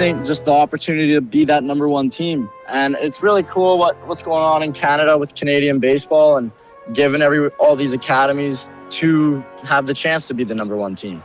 think just the opportunity to be that number one team. And it's really cool what's going on in Canada with Canadian baseball and giving all these academies to have the chance to be the number one team.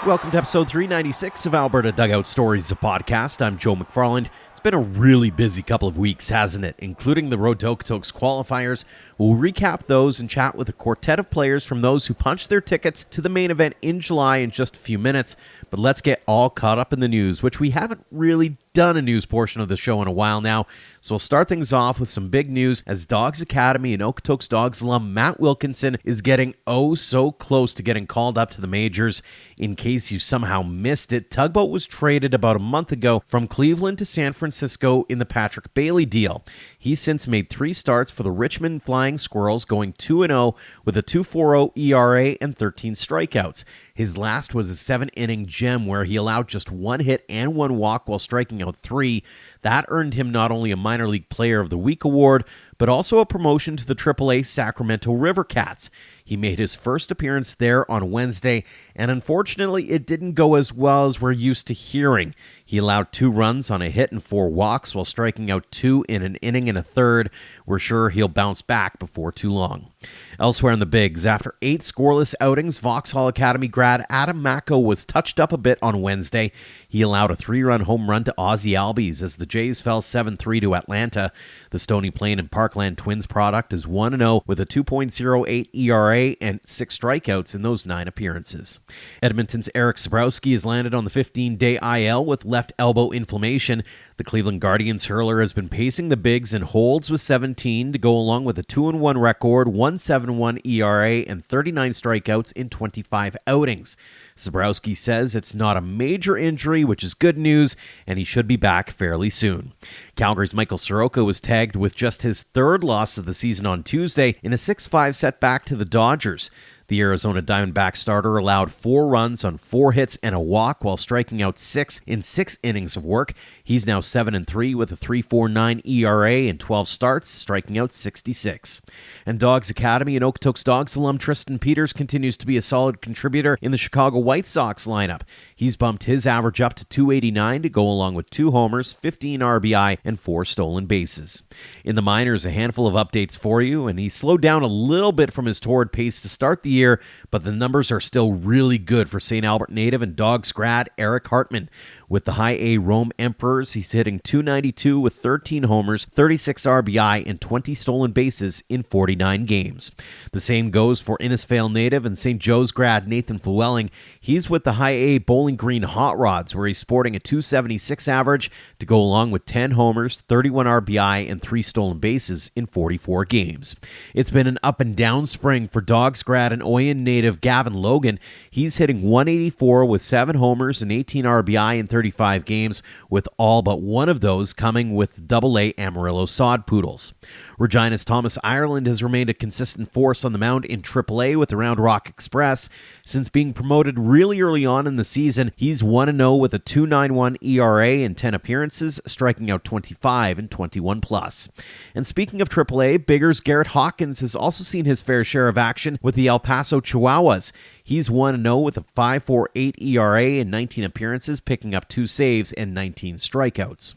Welcome to episode 396 of Alberta Dugout Stories, a podcast. I'm Joe McFarland. It's been a really busy couple of weeks, hasn't it? Including the Road to Okotoks qualifiers. We'll recap those and chat with a quartet of players from those who punched their tickets to the main event in July in just a few minutes. But let's get all caught up in the news, which we haven't really done a news portion of the show in a while now. So we'll start things off with some big news as Dogs Academy and Okotoks Dogs alum Matt Wilkinson is getting so close to getting called up to the majors. In case you somehow missed it, Tugboat was traded about a month ago from Cleveland to San Francisco in the Patrick Bailey deal. He's since made 3 starts for the Richmond Flying Squirrels, going 2-0 with a 2.40 ERA and 13 strikeouts. His last was a 7-inning gem where he allowed just 1 hit and 1 walk while striking out 3. That earned him not only a Minor League Player of the Week award, but also a promotion to the AAA Sacramento River Cats. He made his first appearance there on Wednesday, and unfortunately it didn't go as well as we're used to hearing. He allowed 2 runs on a hit and 4 walks while striking out 2 in an inning and a third. We're sure he'll bounce back before too long. Elsewhere in the Bigs, after 8 scoreless outings, Vauxhall Academy grad Adam Mako was touched up a bit on Wednesday. He allowed a 3-run home run to Aussie Albies as the Jays fell 7-3 to Atlanta. The Stony Plain and Parkland Twins product is 1-0 with a 2.08 ERA and 6 strikeouts in those 9 appearances. Edmonton's Eric Sabrowski has landed on the 15-day IL with left elbow inflammation. The Cleveland Guardians hurler has been pacing the Bigs and holds with 17 to go along with a 2-1 record, 1.71 ERA, and 39 strikeouts in 25 outings. Sabrowski says it's not a major injury, which is good news, and he should be back fairly soon. Calgary's Michael Soroka was tagged with just his 3rd loss of the season on Tuesday in a 6-5 setback to the Dodgers. The Arizona Diamondback starter allowed 4 runs on 4 hits and a walk while striking out 6 in 6 innings of work. He's now 7-3 with a 3.49 ERA and 12 starts, striking out 66. And Dogs Academy and Okotoks Dogs alum Tristan Peters continues to be a solid contributor in the Chicago White Sox lineup. He's bumped his average up to 289 to go along with 2 homers, 15 RBI, and 4 stolen bases. In the minors, a handful of updates for you, and he slowed down a little bit from his torrid pace to start the year, but the numbers are still really good for St. Albert native and Dogs grad Eric Hartman. With the high A Rome Emperors, he's hitting .292 with 13 homers, 36 RBI, and 20 stolen bases in 49 games. The same goes for Innisfail native and St. Joe's grad Nathan Llewellyn. He's with the high A Bowling Green Hot Rods, where he's sporting a .276 average to go along with 10 homers, 31 RBI, and 3 stolen bases in 44 games. It's been an up and down spring for Dogs grad and Oyen native Gavin Logan. He's hitting .184 with 7 homers and 18 RBI in 35 games, with all but one of those coming with AA Amarillo Sod Poodles. Regina's Thomas Ireland has remained a consistent force on the mound in AAA with the Round Rock Express. Since being promoted really early on in the season, he's 1-0 with a 2.91 ERA in 10 appearances, striking out 25 and 21 plus. And speaking of AAA, Biggers Garrett Hawkins has also seen his fair share of action with the El Paso Chihuahuas. He's 1-0 with a 5.48 ERA in 19 appearances, picking up 2 saves and 19 strikeouts.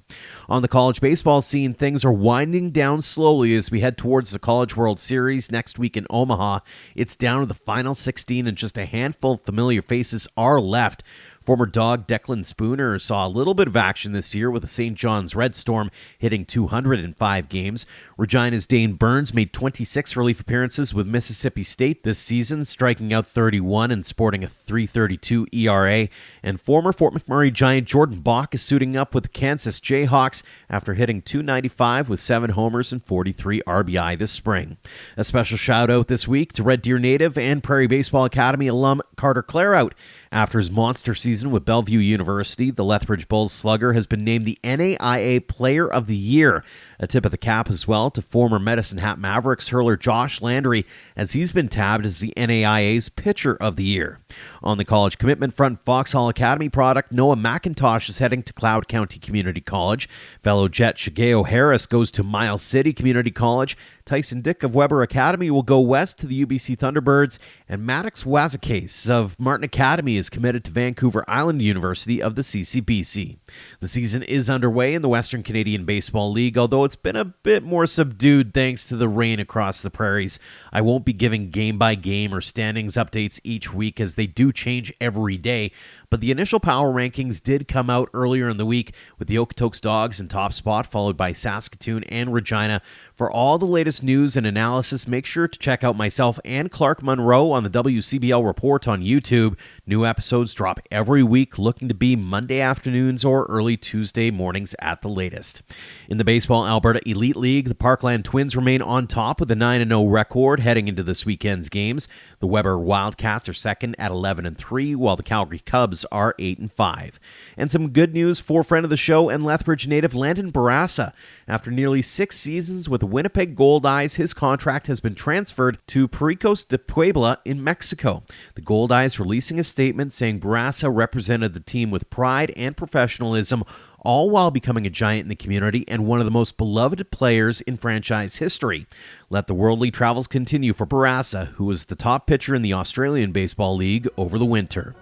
On the college baseball scene, things are winding down slowly as we head towards the College World Series next week in Omaha. It's down to the final 16 and just a handful of familiar faces are left. Former Dog Declan Spooner saw a little bit of action this year with the St. John's Red Storm hitting 205 games. Regina's Dane Burns made 26 relief appearances with Mississippi State this season, striking out 31 and sporting a 3.32 ERA. And former Fort McMurray Giant Jordan Bach is suiting up with the Kansas Jayhawks after hitting 295 with 7 homers and 43 RBI this spring. A special shout out this week to Red Deer native and Prairie Baseball Academy alum Carter Clarout. After his monster season with Bellevue University, the Lethbridge Bulls slugger has been named the NAIA Player of the Year. A tip of the cap as well to former Medicine Hat Mavericks hurler Josh Landry, as he's been tabbed as the NAIA's Pitcher of the Year. On the college commitment front, Vauxhall Academy product Noah McIntosh is heading to Cloud County Community College. Fellow Jet Cale Harsch goes to Miles City Community College. Tyson Dick of Weber Academy will go west to the UBC Thunderbirds, and Maddox Wazakase of Martin Academy is committed to Vancouver Island University of the CCBC. The season is underway in the Western Canadian Baseball League, although it's been a bit more subdued thanks to the rain across the prairies. I won't be giving game-by-game or standings updates each week as they do change every day, but the initial power rankings did come out earlier in the week, with the Okotoks Dogs in top spot, followed by Saskatoon and Regina. For all the latest news and analysis, make sure to check out myself and Clark Monroe on the WCBL Report on YouTube. New episodes drop every week, looking to be Monday afternoons or early Tuesday mornings at the latest. In the Baseball Alberta Elite League, the Parkland Twins remain on top with a 9-0 record heading into this weekend's games. The Weber Wildcats are second at 11-3, while the Calgary Cubs are 8-5. And some good news for friend of the show and Lethbridge native Landon Barassa. After nearly 6 seasons with the Winnipeg Goldeyes, his contract has been transferred to Pericos de Puebla in Mexico. The Goldeyes releasing a statement saying Barassa represented the team with pride and professionalism, all while becoming a giant in the community and one of the most beloved players in franchise history. Let the worldly travels continue for Barassa, who was the top pitcher in the Australian Baseball League over the winter.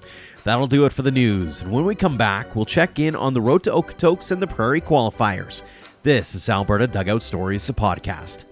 That'll do it for the news, and when we come back, we'll check in on the road to Okotoks and the Prairie qualifiers. This is Alberta Dugout Stories, a podcast.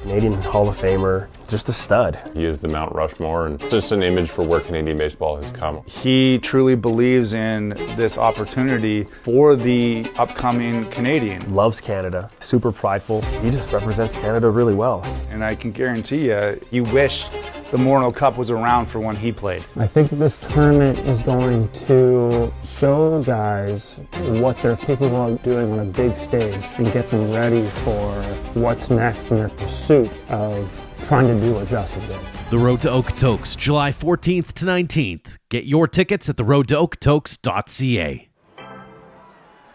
Canadian Hall of Famer, just a stud. He is the Mount Rushmore, and just an image for where Canadian baseball has come. He truly believes in this opportunity for the upcoming Canadian. Loves Canada, super prideful. He just represents Canada really well. And I can guarantee you wish the Morneau Cup was around for when he played. I think that this tournament is going to show guys what they're capable of doing on a big stage and get them ready for what's next in their pursuit of trying to do what Justin did. The Road to Okotoks, July 14th to 19th. Get your tickets at theroadtookotoks.ca.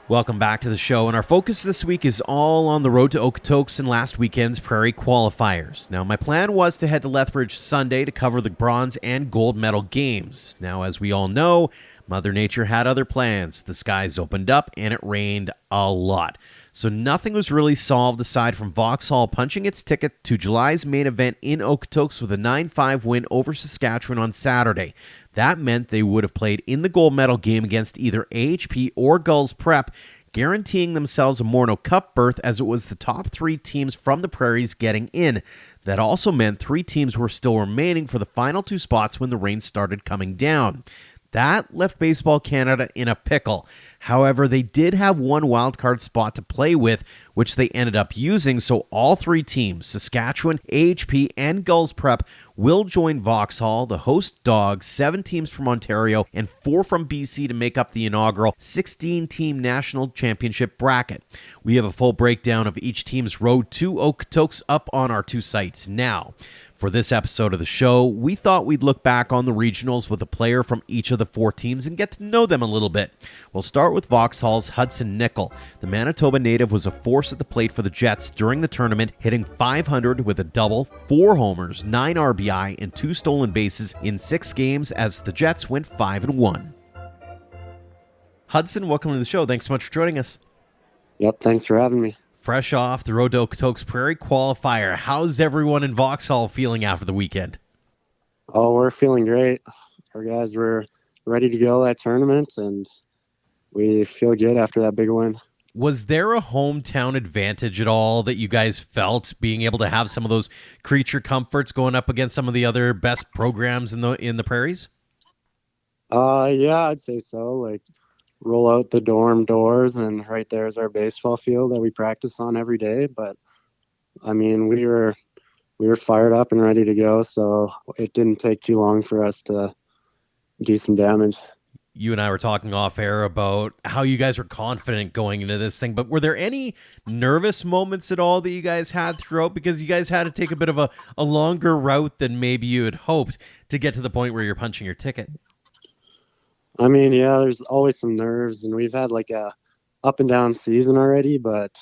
Welcome back to the show, and our focus this week is all on the road to Okotoks and last weekend's Prairie qualifiers. Now, my plan was to head to Lethbridge Sunday to cover the bronze and gold medal games. Now, as we all know, Mother Nature had other plans. The skies opened up and it rained a lot. So nothing was really solved aside from Vauxhall punching its ticket to July's main event in Okotoks with a 9-5 win over Saskatchewan on Saturday. That meant they would have played in the gold medal game against either AHP or Gulls Prep, guaranteeing themselves a Morneau Cup berth, as it was the top 3 teams from the Prairies getting in. That also meant 3 teams were still remaining for the final 2 spots when the rain started coming down. That left Baseball Canada in a pickle. However, they did have one wildcard spot to play with, which they ended up using, so all 3 teams, Saskatchewan, AHP, and Gulls Prep, will join Vauxhall, the host Dogs, 7 teams from Ontario, and 4 from BC to make up the inaugural 16-team national championship bracket. We have a full breakdown of each team's road to Okotoks up on our 2 sites now. For this episode of the show, we thought we'd look back on the regionals with a player from each of the 4 teams and get to know them a little bit. We'll start with Vauxhall's Hudson Nikkel. The Manitoba native was a force at the plate for the Jets during the tournament, hitting .500 with a double, 4 homers, 9 RBI, and 2 stolen bases in 6 games as the Jets went 5-1. Hudson, welcome to the show. Thanks so much for joining us. Yep, thanks for having me. Fresh off the road to Okotoks Prairie qualifier, how's everyone in Vauxhall feeling after the weekend? Oh, we're feeling great. Our guys were ready to go that tournament, and we feel good after that big win. Was there a hometown advantage at all that you guys felt, being able to have some of those creature comforts going up against some of the other best programs in the prairies? Yeah, I'd say so. Like, roll out the dorm doors, and right there is our baseball field that we practice on every day. But I mean, we were fired up and ready to go, so it didn't take too long for us to do some damage. You and I were talking off air about how you guys were confident going into this thing, but were there any nervous moments at all that you guys had throughout? Because you guys had to take a bit of a longer route than maybe you had hoped to get to the point where you're punching your ticket. I mean, yeah, there's always some nerves, and we've had like a up and down season already, but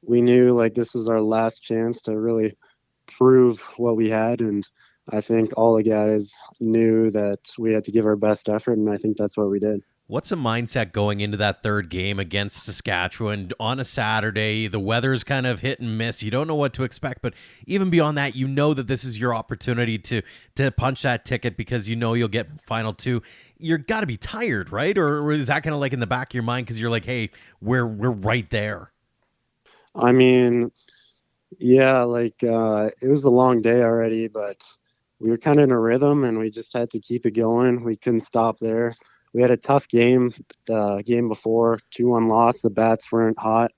we knew like this was our last chance to really prove what we had, and I think all the guys knew that we had to give our best effort, and I think that's what we did. What's the mindset going into that third game against Saskatchewan on a Saturday? The weather's kind of hit and miss. You don't know what to expect, but even beyond that, you know that this is your opportunity to punch that ticket because you know you'll get final two. You're got to be tired, right? Or is that kind of like in the back of your mind because you're like, hey, we're right there? I mean, yeah, like it was a long day already, but we were kind of in a rhythm, and we just had to keep it going. We couldn't stop there. We had a tough game the game before, 2-1 loss. The bats weren't hot,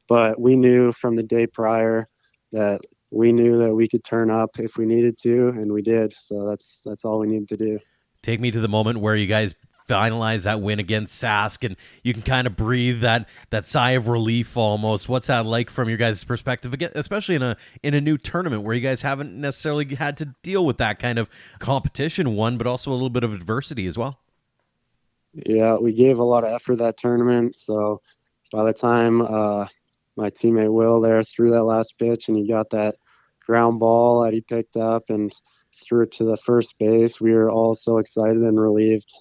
but we knew from the day prior that we could turn up if we needed to, and we did. So that's all we needed to do. Take me to the moment where you guys finalize that win against Sask and you can kind of breathe that sigh of relief almost. What's that like from your guys' perspective, again, especially in a new tournament where you guys haven't necessarily had to deal with that kind of competition, one, but also a little bit of adversity as well? Yeah, we gave a lot of effort that tournament. So by the time my teammate Will there threw that last pitch and he got that ground ball that he picked up and threw it to the first base, we were all so excited and relieved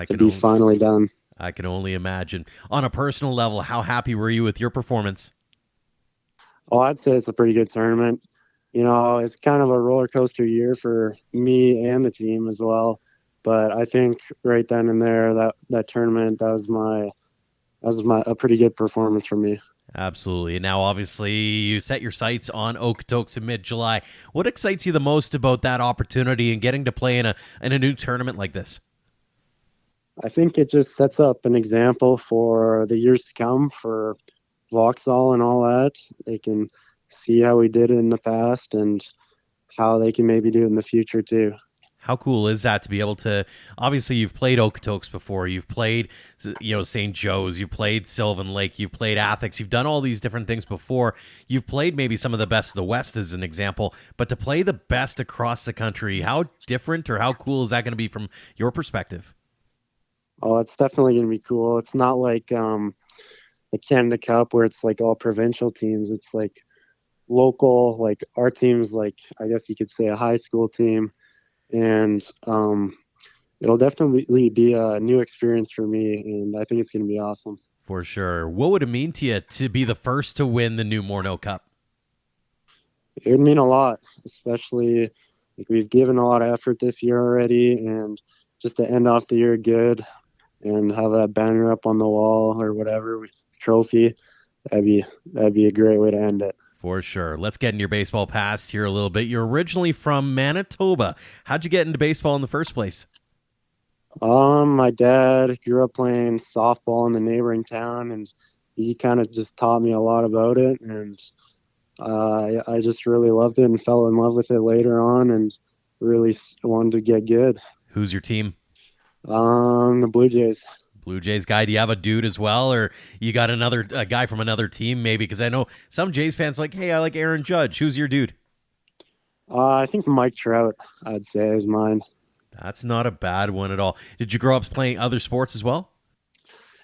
to be finally done. I can only imagine. On a personal level, how happy were you with your performance? Oh, I'd say it's a pretty good tournament. You know, it's kind of a roller coaster year for me and the team as well. But I think right then and there, that tournament, that was a pretty good performance for me. Absolutely. And now, obviously, you set your sights on Okotoks in mid-July. What excites you the most about that opportunity and getting to play in a new tournament like this? I think it just sets up an example for the years to come for Vauxhall and all that. They can see how we did it in the past and how they can maybe do it in the future too. How cool is that to be able to, obviously you've played Okotoks before, you've played, St. Joe's, you've played Sylvan Lake, you've played Athics, you've done all these different things before. You've played maybe some of the best of the West as an example, but to play the best across the country, how different or how cool is that going to be from your perspective? Oh, it's definitely going to be cool. It's not like the Canada Cup where it's like all provincial teams. It's like local, like our team's like, I guess you could say a high school team. And it'll definitely be a new experience for me, and I think it's going to be awesome. For sure. What would it mean to you to be the first to win the new Morneau Cup? It would mean a lot, especially like we've given a lot of effort this year already, and just to end off the year good and have that banner up on the wall or whatever trophy, that'd be a great way to end it. For sure. Let's get in your baseball past here a little bit. You're originally from Manitoba. How'd you get into baseball in the first place? My dad grew up playing softball in the neighboring town, and he kind of just taught me a lot about it. And I just really loved it and fell in love with it later on, and really wanted to get good. Who's your team? The Blue Jays. Blue Jays guy. Do you have a dude as well, or you got a guy from another team maybe? Because I know some Jays fans are like, hey, I like Aaron Judge. Who's your dude? I think Mike Trout, I'd say, is mine. That's not a bad one at all. Did you grow up playing other sports as well?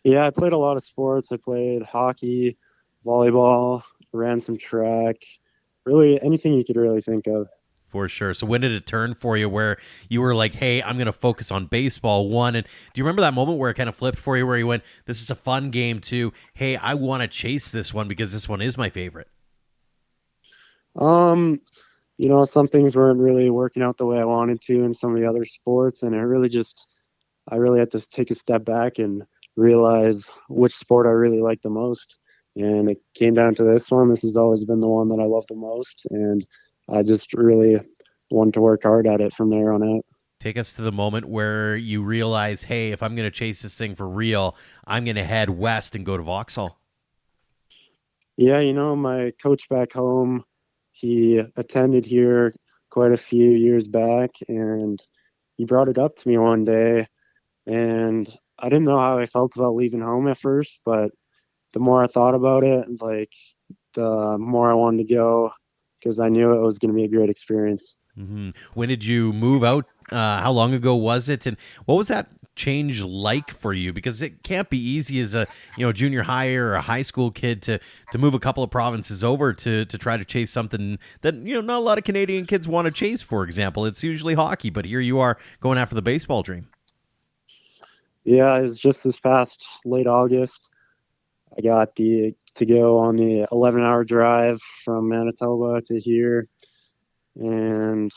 Yeah, I played a lot of sports. I played hockey, volleyball, ran some track, really anything you could really think of. For sure. So when did it turn for you where you were like, hey, I'm going to focus on baseball, one? And do you remember that moment where it kind of flipped for you where you went, this is a fun game, two, hey, I want to chase this one because this one is my favorite? Some things weren't really working out the way I wanted to in some of the other sports. And I really had to take a step back and realize which sport I really like the most. And it came down to this one. This has always been the one that I love the most. And I just really wanted to work hard at it from there on out. Take us to the moment where you realize, hey, if I'm going to chase this thing for real, I'm going to head west and go to Vauxhall. Yeah, my coach back home, he attended here quite a few years back, and he brought it up to me one day. And I didn't know how I felt about leaving home at first, but the more I thought about it, like the more I wanted to go, because I knew it was going to be a great experience. Mm-hmm. When did you move out? How long ago was it? And what was that change like for you? Because it can't be easy as a junior high or a high school kid to move a couple of provinces over to try to chase something that not a lot of Canadian kids want to chase. For example, it's usually hockey, but here you are going after the baseball dream. Yeah, it was just this past late August. I got to go on the 11-hour drive from Manitoba to here, and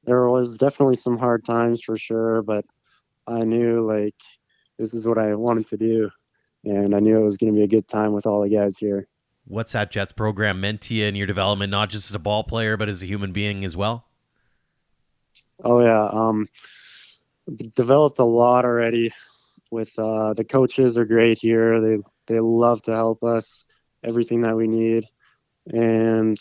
there was definitely some hard times for sure, but I knew this is what I wanted to do, and I knew it was going to be a good time with all the guys here. What's that Jets program meant to you in your development, not just as a ball player, but as a human being as well? Oh yeah, developed a lot already. With the coaches are great here. They love to help us, everything that we need, and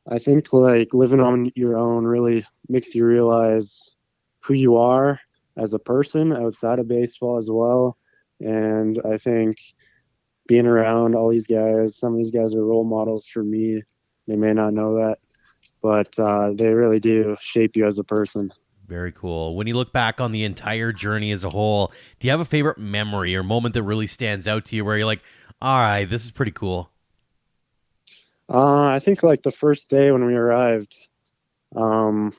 I think living on your own really makes you realize who you are as a person outside of baseball as well. And I think being around all these guys, some of these guys are role models for me. They may not know that, but they really do shape you as a person. Very cool. When you look back on the entire journey as a whole, do you have a favorite memory or moment that really stands out to you where you're like, all right, this is pretty cool? I think the first day when we arrived, it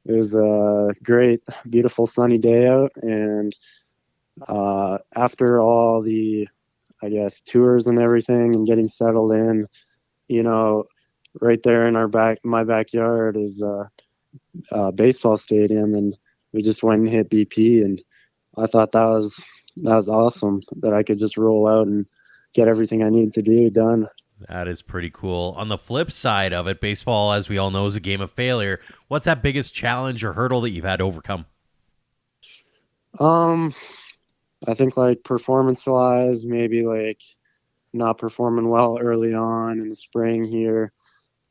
was a great, beautiful sunny day out. And after all the, tours and everything and getting settled in, right there in my backyard is a baseball stadium. And we just went and hit BP. And I thought that was awesome that I could just roll out and get everything I needed to do done. That is pretty cool. On the flip side of it, baseball, as we all know, is a game of failure. What's that biggest challenge or hurdle that you've had to overcome? I think performance-wise, maybe not performing well early on in the spring here,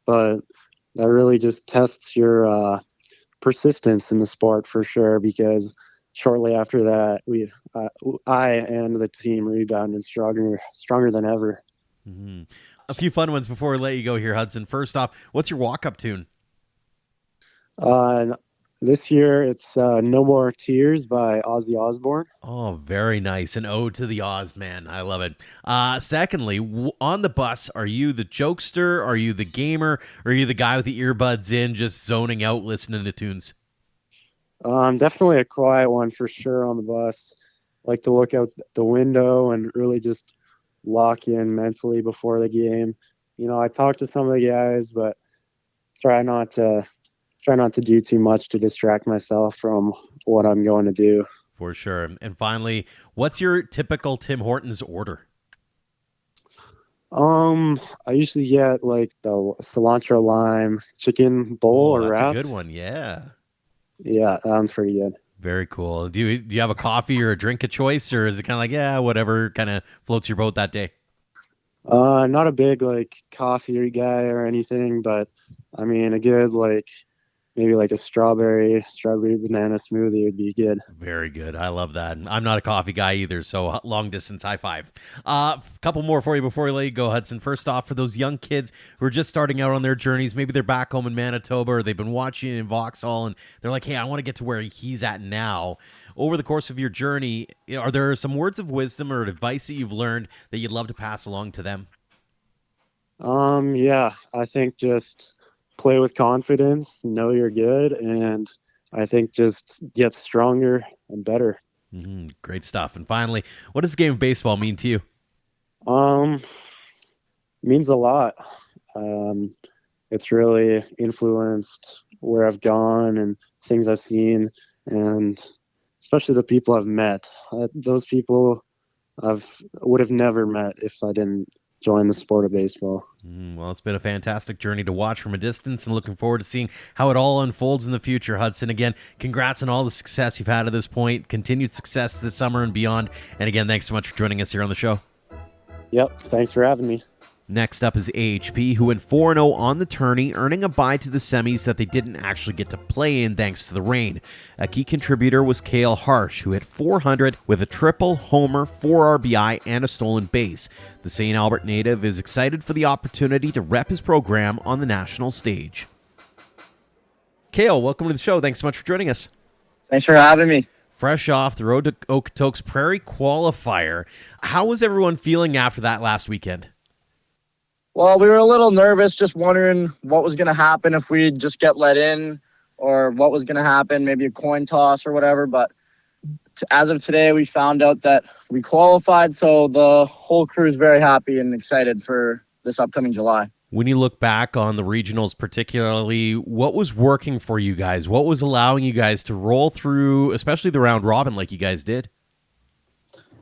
but that really just tests your persistence in the sport for sure. Because shortly after that, I and the team rebounded stronger than ever. Mm-hmm. A few fun ones before we let you go here, Hudson. First off, what's your walk-up tune? This year, it's No More Tears by Ozzy Osbourne. Oh, very nice. An ode to the Oz, man. I love it. Secondly, on the bus, are you the jokester? Are you the gamer? Or are you the guy with the earbuds in, just zoning out, listening to tunes? I'm definitely a quiet one for sure on the bus. Like to look out the window and really just lock in mentally before the game. I talk to some of the guys, but try not to do too much to distract myself from what I'm going to do. For sure. And finally, what's your typical Tim Hortons order? I usually get the cilantro lime chicken bowl or wrap. That's a good one. Yeah. Yeah, that sounds pretty good. Very cool. Do you have a coffee or a drink of choice, or is it kind of whatever kind of floats your boat that day? Not a big coffee guy or anything, but I mean a good maybe a strawberry banana smoothie would be good. Very good. I love that. I'm not a coffee guy either, so long distance high five. A couple more for you before we let you go, Hudson. First off, for those young kids who are just starting out on their journeys, maybe they're back home in Manitoba or they've been watching in Vauxhall and they're like, hey, I want to get to where he's at now. Over the course of your journey, are there some words of wisdom or advice that you've learned that you'd love to pass along to them? Yeah, I think just play with confidence, know you're good, and I think just get stronger and better. Mm-hmm. Great stuff. And finally, what does the game of baseball mean to you? Means a lot. It's really influenced where I've gone and things I've seen, and especially the people I've met. Those people would have never met if I didn't join the sport of baseball. Well, it's been a fantastic journey to watch from a distance and looking forward to seeing how it all unfolds in the future. Hudson, again, congrats on all the success you've had at this point, continued success this summer and beyond. And again, thanks so much for joining us here on the show. Yep, thanks for having me. Next up is AHP, who went 4-0 on the tourney, earning a bye to the semis that they didn't actually get to play in thanks to the rain. A key contributor was Cale Harsch, who hit .400 with a triple, homer, 4 RBI, and a stolen base. The St. Albert native is excited for the opportunity to rep his program on the national stage. Cale, welcome to the show. Thanks so much for joining us. Thanks for having me. fresh off the road to Okotoks Prairie qualifier. How was everyone feeling after that last weekend? Well, we were a little nervous, just wondering what was going to happen if we just get let in, or what was going to happen, maybe a coin toss or whatever. But as of today, we found out that we qualified, so the whole crew is very happy and excited for this upcoming July. When you look back on the regionals particularly, what was working for you guys? What was allowing you guys to roll through, especially the round robin like you guys did?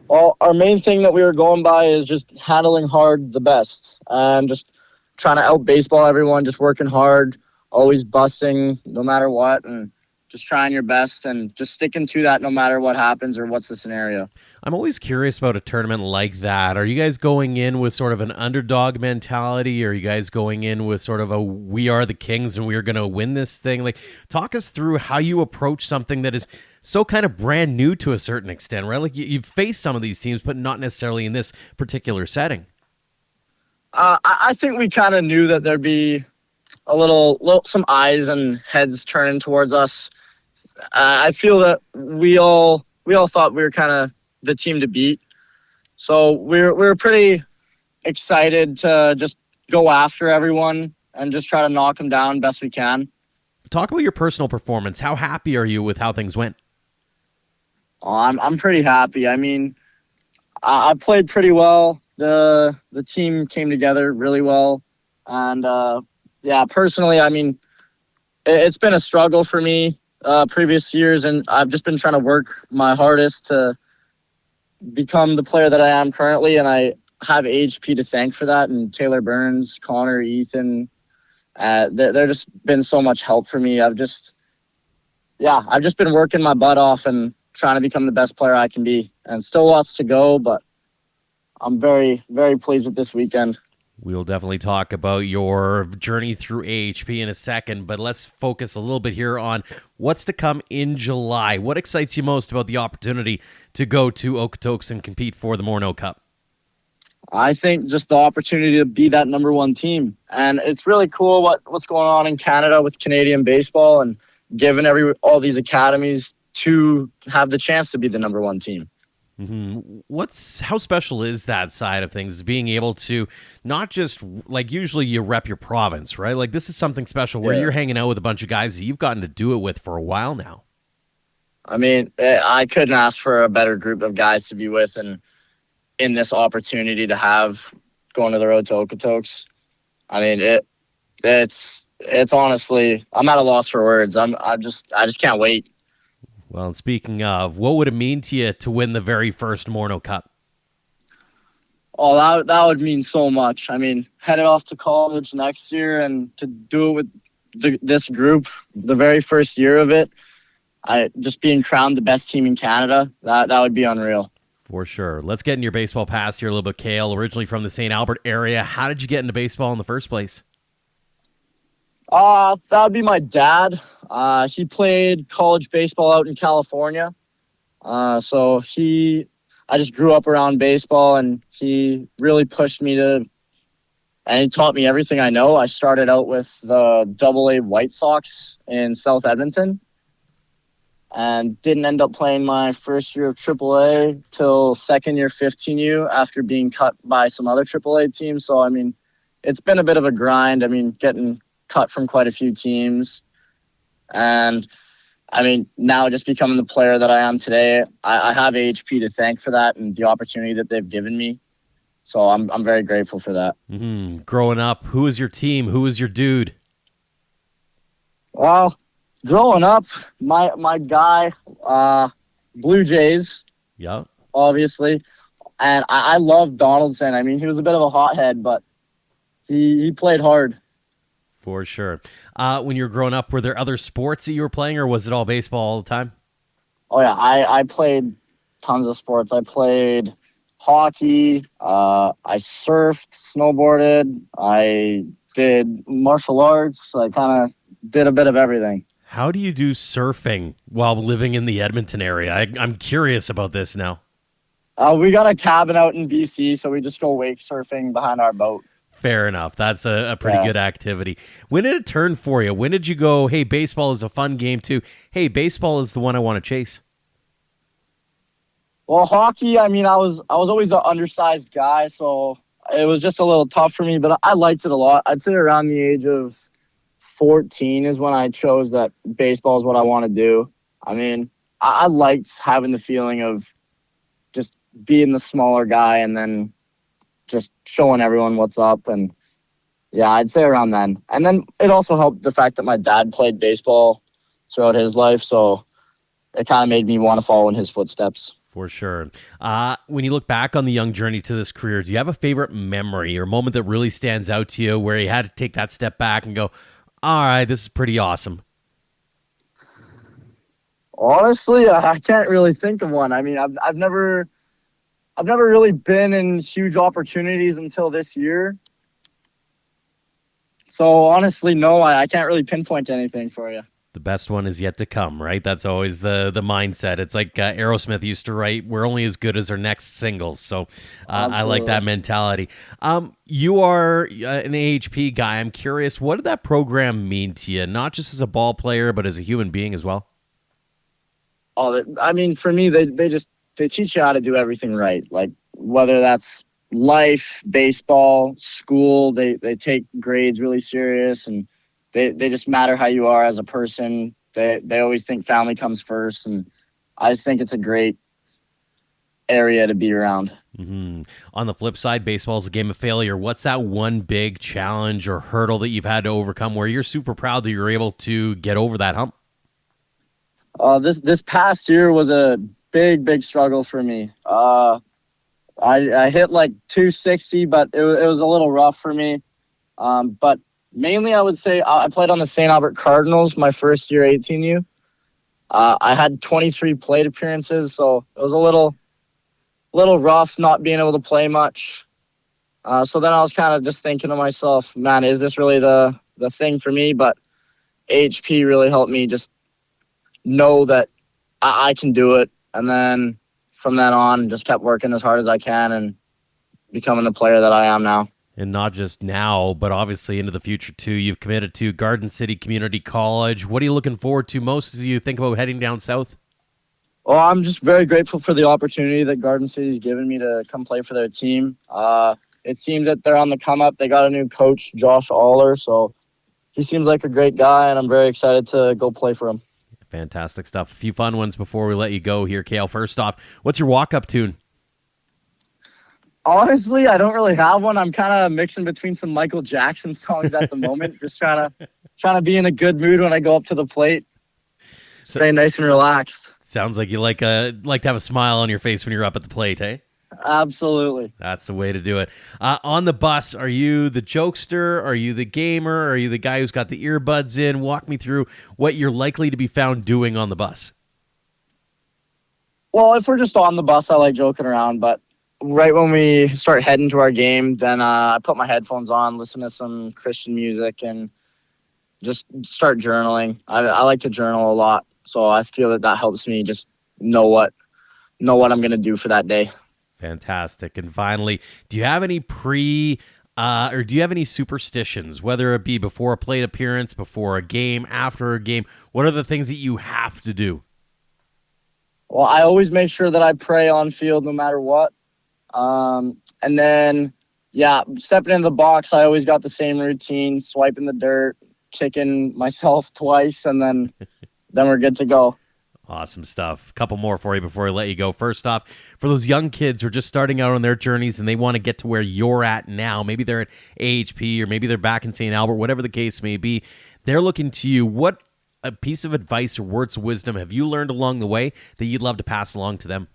Well, our main thing that we were going by is just handling hard the best and just trying to out-baseball everyone, just working hard, always busting no matter what, and just trying your best and just sticking to that no matter what happens or what's the scenario. I'm always curious about a tournament like that. Are you guys going in with sort of an underdog mentality? Or are you guys going in with sort of a we are the kings and we are going to win this thing? Like, talk us through how you approach something that is so kind of brand new to a certain extent, right? Like you've faced some of these teams, but not necessarily in this particular setting. I think we kind of knew that there'd be a little some eyes and heads turning towards us. I feel that we all thought we were kind of the team to beat, so we're pretty excited to just go after everyone and just try to knock them down best we can. Talk about your personal performance. How happy are you with how things went? Oh, I'm pretty happy. I mean, I played pretty well. The team came together really well, and yeah, personally, I mean, it's been a struggle for me previous years, and I've just been trying to work my hardest to become the player that I am currently, and I have HP to thank for that, and Taylor Burns, Connor, Ethan. They're just been so much help for me. I've just been working my butt off and trying to become the best player I can be, and still lots to go, but I'm very, very pleased with this weekend. We'll definitely talk about your journey through AHP in a second, but let's focus a little bit here on what's to come in July. What excites you most about the opportunity to go to Okotoks and compete for the Morneau Cup? I think just the opportunity to be that number one team. And it's really cool what's going on in Canada with Canadian baseball and giving all these academies to have the chance to be the number one team. Mm-hmm. How special is that side of things, being able to not just, like, usually you rep your province, right? Like, this is something special where you're hanging out with a bunch of guys that you've gotten to do it with for a while now. I mean, I couldn't ask for a better group of guys to be with, and in this opportunity to have going to the road to Okotoks. I mean, it's honestly, I'm at a loss for words. I just can't wait. Well, speaking of, what would it mean to you to win the very first Morneau Cup? Oh, that would mean so much. I mean, headed off to college next year and to do it with this group, the very first year of it, just being crowned the best team in Canada, that would be unreal. For sure. Let's get in your baseball past here a little bit, Cale. Originally from the St. Albert area, how did you get into baseball in the first place? That would be my dad. He played college baseball out in California. So I just grew up around baseball, and he really pushed me and he taught me everything I know. I started out with the AA White Sox in South Edmonton and didn't end up playing my first year of AAA till second year 15U after being cut by some other AAA teams. So, I mean, it's been a bit of a grind. I mean, getting cut from quite a few teams. And I mean, now just becoming the player that I am today, I have AHP to thank for that and the opportunity that they've given me. So I'm very grateful for that. Mm-hmm. Growing up, who was your team? Who was your dude? Well, growing up, my guy, Blue Jays. Yeah. Obviously. And I love Donaldson. I mean, he was a bit of a hothead, but he played hard. For sure. When you were growing up, were there other sports that you were playing, or was it all baseball all the time? Oh, yeah. I played tons of sports. I played hockey. I surfed, snowboarded. I did martial arts. I kind of did a bit of everything. How do you do surfing while living in the Edmonton area? I'm curious about this now. We got a cabin out in BC, so we just go wake surfing behind our boat. Fair enough. That's a pretty good activity. When did it turn for you? When did you go, hey, baseball is a fun game too? Hey, baseball is the one I want to chase? Well, hockey, I mean, I was always the undersized guy, so it was just a little tough for me, but I liked it a lot. I'd say around the age of 14 is when I chose that baseball is what I want to do. I mean, I liked having the feeling of just being the smaller guy and then just showing everyone what's up. And yeah, I'd say around then. And then it also helped the fact that my dad played baseball throughout his life, so it kind of made me want to follow in his footsteps. For sure. When you look back on the young journey to this career, do you have a favorite memory or moment that really stands out to you where you had to take that step back and go, all right, this is pretty awesome? Honestly, I can't really think of one. I mean, I've never really been in huge opportunities until this year. So honestly, no, I can't really pinpoint anything for you. The best one is yet to come, right? That's always the mindset. It's like Aerosmith used to write, we're only as good as our next singles. So I like that mentality. You are an AHP guy. I'm curious, what did that program mean to you? Not just as a ball player, but as a human being as well? Oh, I mean, for me, they teach you how to do everything right. Like whether that's life, baseball, school, they take grades really serious, and they just matter how you are as a person. They always think family comes first, and I just think it's a great area to be around. Mm-hmm. On the flip side, baseball is a game of failure. What's that one big challenge or hurdle that you've had to overcome where you're super proud that you're able to get over that hump? This past year was a big struggle for me. I hit like 260, but it was a little rough for me. But mainly, I would say I played on the St. Albert Cardinals my first year, 18U. I had 23 plate appearances, so it was a little rough not being able to play much. So then I was kind of just thinking to myself, man, is this really the thing for me? But HP really helped me just know that I can do it. And then from then on, just kept working as hard as I can and becoming the player that I am now. And not just now, but obviously into the future too. You've committed to Garden City Community College. What are you looking forward to most as you think about heading down south? Well, I'm just very grateful for the opportunity that Garden City's given me to come play for their team. It seems that they're on the come up. They got a new coach, Josh Aller, so he seems like a great guy, and I'm very excited to go play for him. Fantastic stuff. A few fun ones before we let you go here, Cale. First off, what's your walk-up tune? Honestly, I don't really have one. I'm kind of mixing between some Michael Jackson songs at the moment. Just trying to be in a good mood when I go up to the plate. Stay nice and relaxed. Sounds like you like to have a smile on your face when you're up at the plate, eh? Absolutely. That's the way to do it. On the bus, are you the jokester? Are you the gamer? Are you the guy who's got the earbuds in? Walk me through what you're likely to be found doing on the bus. Well, if we're just on the bus, I like joking around, but right when we start heading to our game, then I put my headphones on, listen to some Christian music, and just start journaling. I like to journal a lot, so I feel that helps me just know what I'm going to do for that day. Fantastic. And finally, do you have any or do you have any superstitions, whether it be before a plate appearance, before a game, after a game? What are the things that you have to do? Well, I always make sure that I pray on field no matter what. And then, stepping in the box, I always got the same routine, swiping the dirt, kicking myself twice, and then we're good to go. Awesome stuff. A couple more for you before I let you go. First off, for those young kids who are just starting out on their journeys and they want to get to where you're at now, maybe they're at AHP or maybe they're back in St. Albert, whatever the case may be, they're looking to you. What a piece of advice or words of wisdom have you learned along the way that you'd love to pass along to them?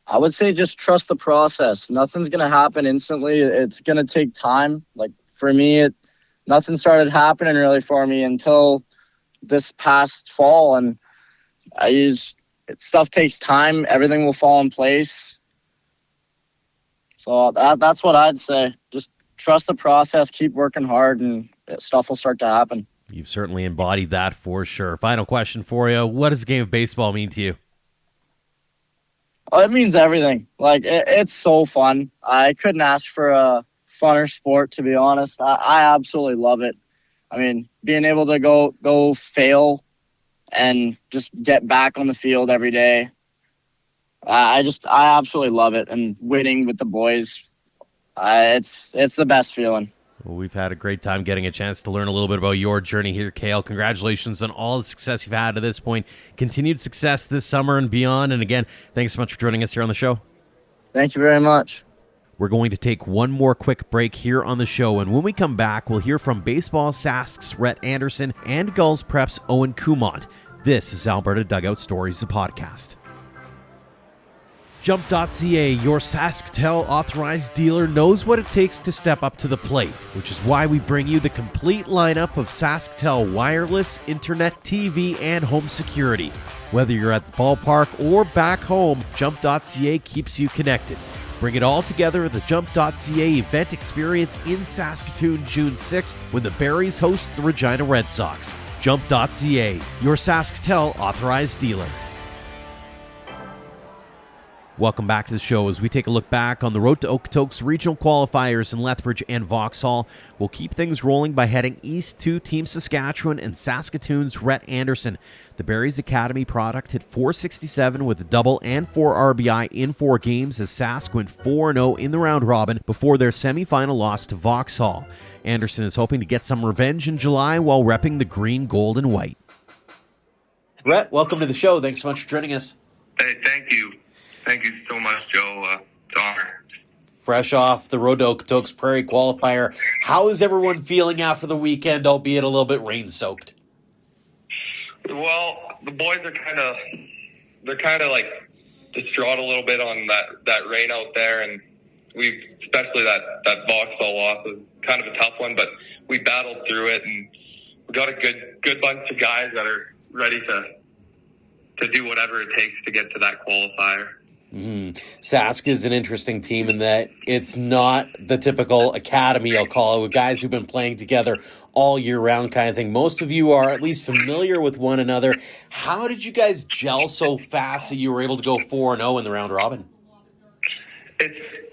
I would say just trust the process. Nothing's going to happen instantly. It's going to take time. Like for me, nothing started happening really for me until this past fall, and stuff takes time. Everything will fall in place. So that's what I'd say. Just trust the process, keep working hard, and stuff will start to happen. You've certainly embodied that for sure. Final question for you. What does a game of baseball mean to you? Oh, it means everything. Like, it's so fun. I couldn't ask for a funner sport, to be honest. I absolutely love it. I mean, being able to go fail and just get back on the field every day, I absolutely love it, and winning with the boys, it's the best feeling. Well, we've had a great time getting a chance to learn a little bit about your journey here, Cale. Congratulations on all the success you've had to this point. Continued success this summer and beyond. And again, thanks so much for joining us here on the show. Thank you very much. We're going to take one more quick break here on the show, and when we come back, we'll hear from Baseball Sask's Rhett Anderson and Gulls Prep's Owen Coumont. This is Alberta Dugout Stories, the podcast. Jump.ca, your SaskTel authorized dealer, knows what it takes to step up to the plate, which is why we bring you the complete lineup of SaskTel wireless, internet, TV, and home security. Whether you're at the ballpark or back home, Jump.ca keeps you connected. Bring it all together at the Jump.ca event experience in Saskatoon June 6th when the Berries host the Regina Red Sox. Jump.ca, your SaskTel authorized dealer. Welcome back to the show as we take a look back on the road to Okotoks regional qualifiers in Lethbridge and Vauxhall. We'll keep things rolling by heading east to Team Saskatchewan and Saskatoon's Rhett Anderson. The Berries Academy product hit .467 with a double and 4 RBI in 4 games as Sask went 4-0 in the round robin before their semifinal loss to Vauxhall. Anderson is hoping to get some revenge in July while repping the green, gold, and white. Rhett, welcome to the show. Thanks so much for joining us. Hey, thank you. Thank you so much, Joe. It's an honor. Fresh off the road to Okotoks Prairie qualifier, how is everyone feeling after the weekend, albeit a little bit rain-soaked? Well, the boys are kind of like distraught a little bit on that rain out there, and especially that Vauxhall loss was kind of a tough one, but we battled through it, and we got a good bunch of guys that are ready to do whatever it takes to get to that qualifier. Mm-hmm. Sask is an interesting team in that it's not the typical academy, I'll call it, with guys who've been playing together all year round kind of thing. Most of you are at least familiar with one another. How did you guys gel so fast that you were able to go 4-0 in the round robin?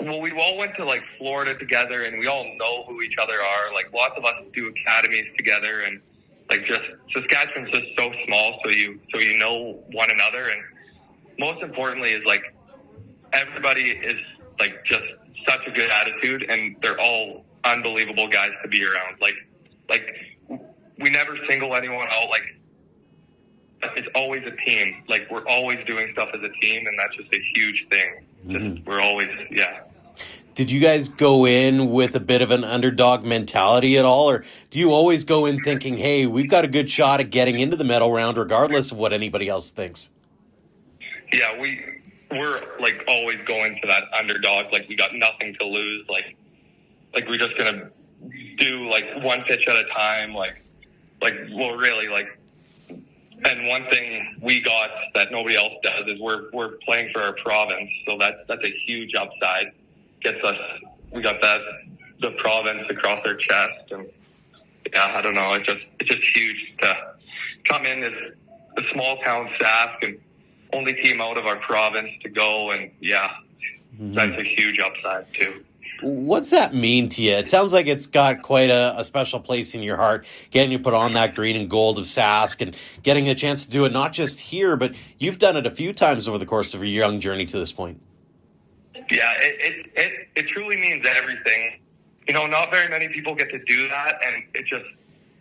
We all went to like Florida together, and we all know who each other are. Like lots of us do academies together, and like just Saskatchewan's just so small, so you know one another, and most importantly is like everybody is like just such a good attitude, and they're all unbelievable guys to be around. Like we never single anyone out. Like it's always a team. Like we're always doing stuff as a team, and that's just a huge thing. Just, we're always, yeah. Did you guys go in with a bit of an underdog mentality at all, or do you always go in thinking, hey, we've got a good shot at getting into the medal round regardless of what anybody else thinks? Yeah, we're like always going to that underdog. Like we got nothing to lose. Like we're just gonna do like one pitch at a time. Well, really, like. And one thing we got that nobody else does is we're playing for our province, so that's a huge upside. We got the province across our chest, and yeah, I don't know. It's just huge to come in as a small town Sask and only team out of our province to go, and yeah, that's a huge upside too. What's that mean to you? It sounds like it's got quite a special place in your heart, getting you put on that green and gold of Sask and getting a chance to do it not just here, but you've done it a few times over the course of your young journey to this point. Yeah, it truly means everything. You know, not very many people get to do that, and it just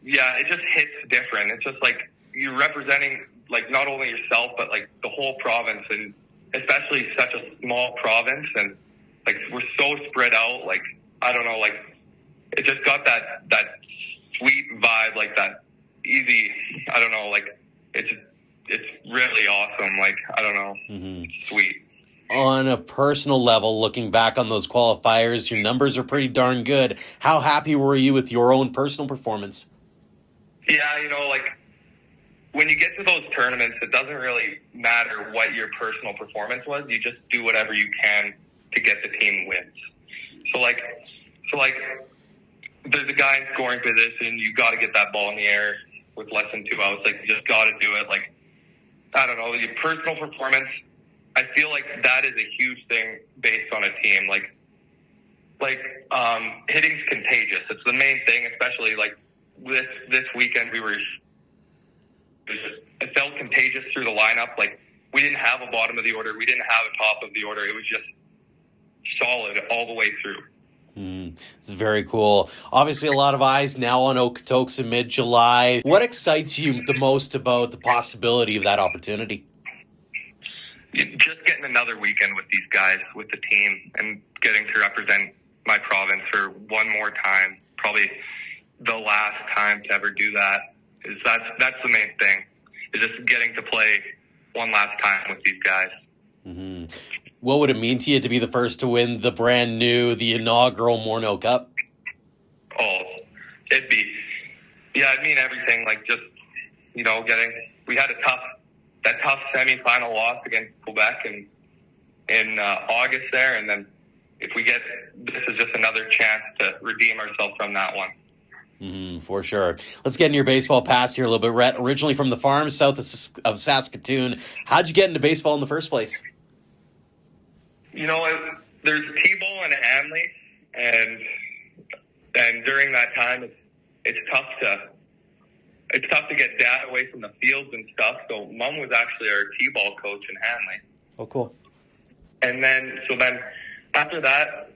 hits different. It's just like you're representing like not only yourself, but like the whole province, and especially such a small province, and like we're so spread out. Like I don't know, like it just got that sweet vibe, like that easy. I don't know, like it's really awesome. Like I don't know, sweet. On a personal level, looking back on those qualifiers, your numbers are pretty darn good. How happy were you with your own personal performance? Yeah, you know, like when you get to those tournaments, it doesn't really matter what your personal performance was. You just do whatever you can to get the team wins. So like there's a guy in scoring position. You got to get that ball in the air with less than 2 outs. Like you just got to do it. Like I don't know, your personal performance. I feel like that is a huge thing based on a team. Like hitting's contagious. It's the main thing, especially like this weekend. It felt contagious through the lineup. Like we didn't have a bottom of the order. We didn't have a top of the order. It was just solid all the way through. It's very cool. Obviously, a lot of eyes now on Okotoks in mid-July. What excites you the most about the possibility of that opportunity? Just getting another weekend with these guys, with the team, and getting to represent my province for one more time. Probably the last time to ever do that. That's the main thing. Is just getting to play one last time with these guys. Mm-hmm. What would it mean to you to be the first to win the inaugural Morneau Cup? Oh, it'd mean everything. Like, just, we had that tough semifinal loss against Quebec in August there, and then this is just another chance to redeem ourselves from that one. For sure. Let's get into your baseball past here a little bit. Rhett, originally from the farm south of Saskatoon, how'd you get into baseball in the first place? There's T-ball and Hanley, and during that time, it's tough to get dad away from the fields and stuff. So Mom was actually our T-ball coach in Hanley. Oh, cool. And then after that,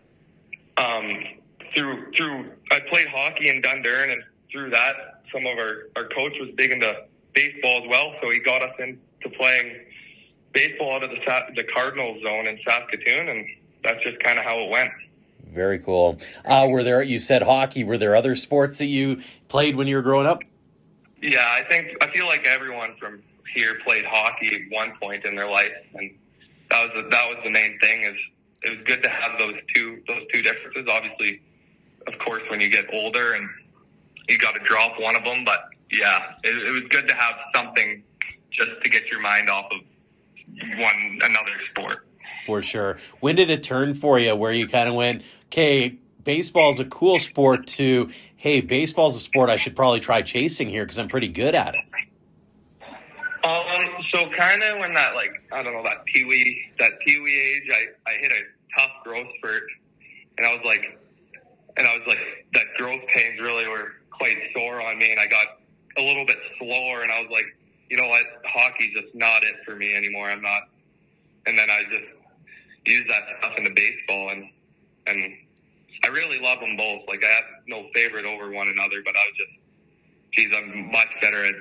through I played hockey in Dundurn, and through that, some of our coach was big into baseball as well. So he got us into playing baseball out of the Cardinals zone in Saskatoon, and that's just kind of how it went. Very cool. You said hockey. Were there other sports that you played when you were growing up? Yeah, I feel like everyone from here played hockey at one point in their life, and that was the main thing. Is it was good to have those two differences. Obviously, of course, when you get older and you got to drop one of them, but yeah, it was good to have something just to get your mind off of another sport. For sure. When did it turn for you where you kind of went, okay, baseball's a cool sport, to, hey, baseball's a sport I should probably try chasing here because I'm pretty good at it? So kind of when that, that peewee age, I hit a tough growth spurt, and I was like, that growth pains really were quite sore on me, and I got a little bit slower, and I was like, you know what, hockey's just not it for me anymore. I'm not. And then I just used that stuff into baseball, and I really love them both. Like, I have no favorite over one another, but I was just, I'm much better at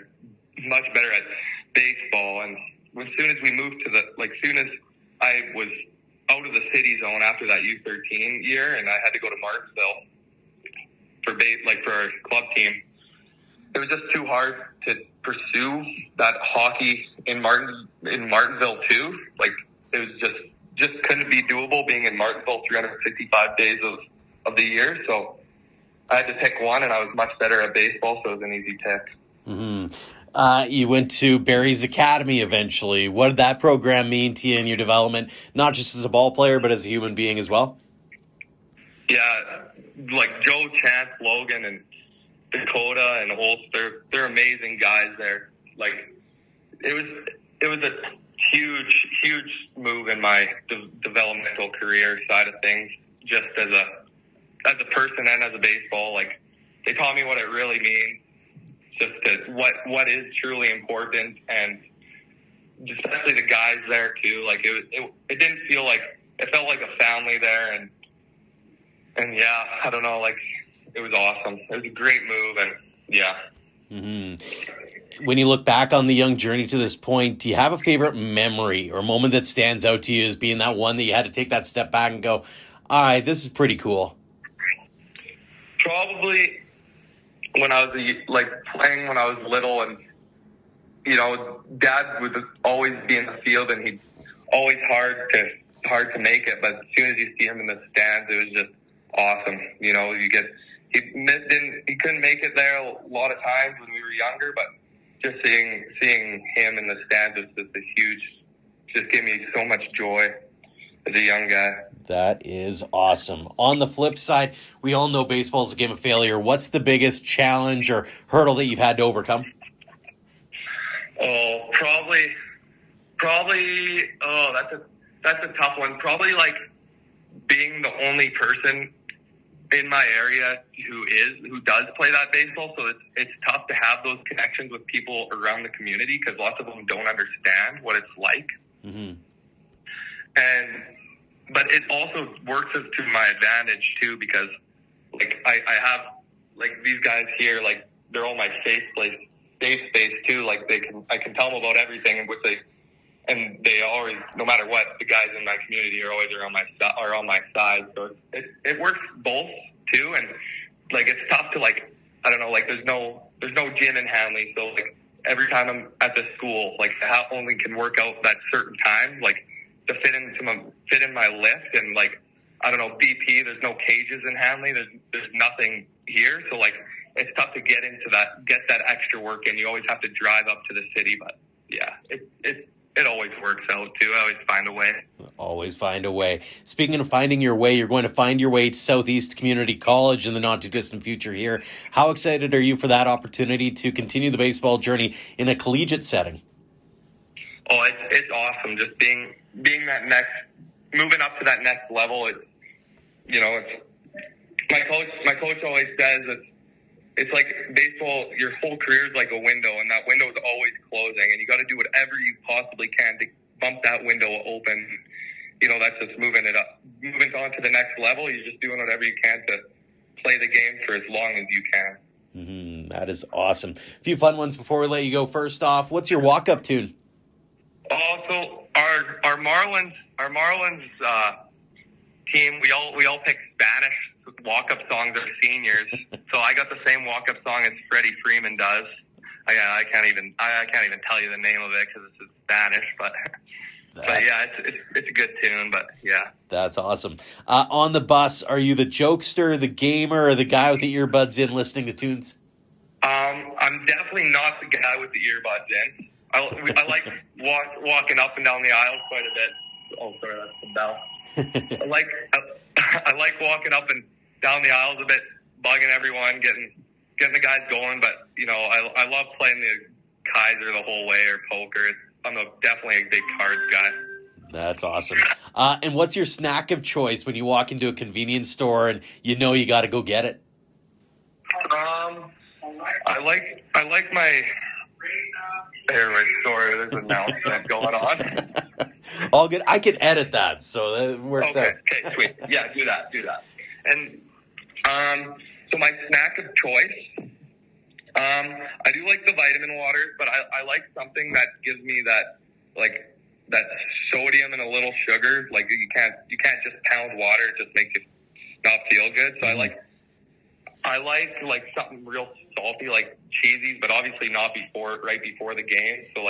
baseball. And as soon as we moved soon as I was out of the city zone after that U13 year, and I had to go to Martinsville for our club team, it was just too hard to pursue that hockey in Martinsville too. Like, it was just couldn't be doable being in Martinsville 365 days of the year. So I had to pick one, and I was much better at baseball, so it was an easy pick. Mm-hmm. You went to Barry's Academy eventually. What did that program mean to you in your development, not just as a ball player, but as a human being as well? Yeah, like Joe, Chance, Logan, and Dakota and Holtz, they're amazing guys there. Like, it was a huge move in my developmental career side of things, just as a person and as a baseball. Like, they taught me what it really means, just what is truly important, and especially the guys there too. Like, it didn't feel like, it felt like a family there, and yeah, I don't know, like, it was awesome. It was a great move, and yeah. Mm-hmm. When you look back on the young journey to this point, do you have a favorite memory or moment that stands out to you as being that one that you had to take that step back and go, all right, this is pretty cool? Probably when I was playing when I was little, and Dad would always be in the field, and he'd always hard to make it, but as soon as you see him in the stands, it was just awesome. He couldn't make it there a lot of times when we were younger, but just seeing him in the stands was just gave me so much joy as a young guy. That is awesome. On the flip side, we all know baseball is a game of failure. What's the biggest challenge or hurdle that you've had to overcome? Oh, probably. Oh, that's a tough one. Probably like being the only person in my area who does play that baseball. So it's tough to have those connections with people around the community, because lots of them don't understand what it's like. But it also works to my advantage too, because like I have like these guys here, like they're all my safe space too. Like I can tell them about everything, and they always, no matter what, the guys in my community are always on my side. So it works both too, and like it's tough to like, I don't know, like there's no gym in Hanley, so like every time I'm at the school, like I only can work out that certain time, like to fit in my lift, and like I don't know, BP, there's no cages in Hanley, there's nothing here, so like it's tough to get that extra work in. You always have to drive up to the city, but yeah, it always works out too. I always find a way. Always find a way. Speaking of finding your way, you're going to find your way to Southeast Community College in the not-too-distant future here. How excited are you for that opportunity to continue the baseball journey in a collegiate setting? Oh, it's awesome. Just being moving up to that next level. My coach always says it's like baseball, your whole career is like a window, and that window is always closing, and you got to do whatever you possibly can to bump that window open. That's just moving on to the next level. You're just doing whatever you can to play the game for as long as you can. That is awesome. A few fun ones before we let you go. First off, what's your walk-up tune? Also, our Marlins team, we all pick Spanish walk-up songs as seniors. So I got the same walk-up song as Freddie Freeman does. I can't even tell you the name of it because it's in Spanish, but yeah, it's a good tune. But yeah, that's awesome. On the bus, are you the jokester, the gamer, or the guy with the earbuds in listening to tunes? I'm definitely not the guy with the earbuds in. I like walking up and down the aisle quite a bit. Oh, sorry, that's the bell. I like walking up and down the aisles a bit, bugging everyone, getting the guys going. But I love playing the Kaiser the whole way, or poker. I'm definitely a big cards guy. That's awesome. And what's your snack of choice when you walk into a convenience store and you got to go get it? I like my. Sorry, there's an announcement going on. All good. I can edit that, so that works out. Okay, sweet. Yeah, do that. And so my snack of choice, I do like the vitamin waters, but I like something that gives me that sodium and a little sugar. Like you can't just pound water; it just makes you not feel good. So I like something real salty, like cheesies, but obviously not right before the game. So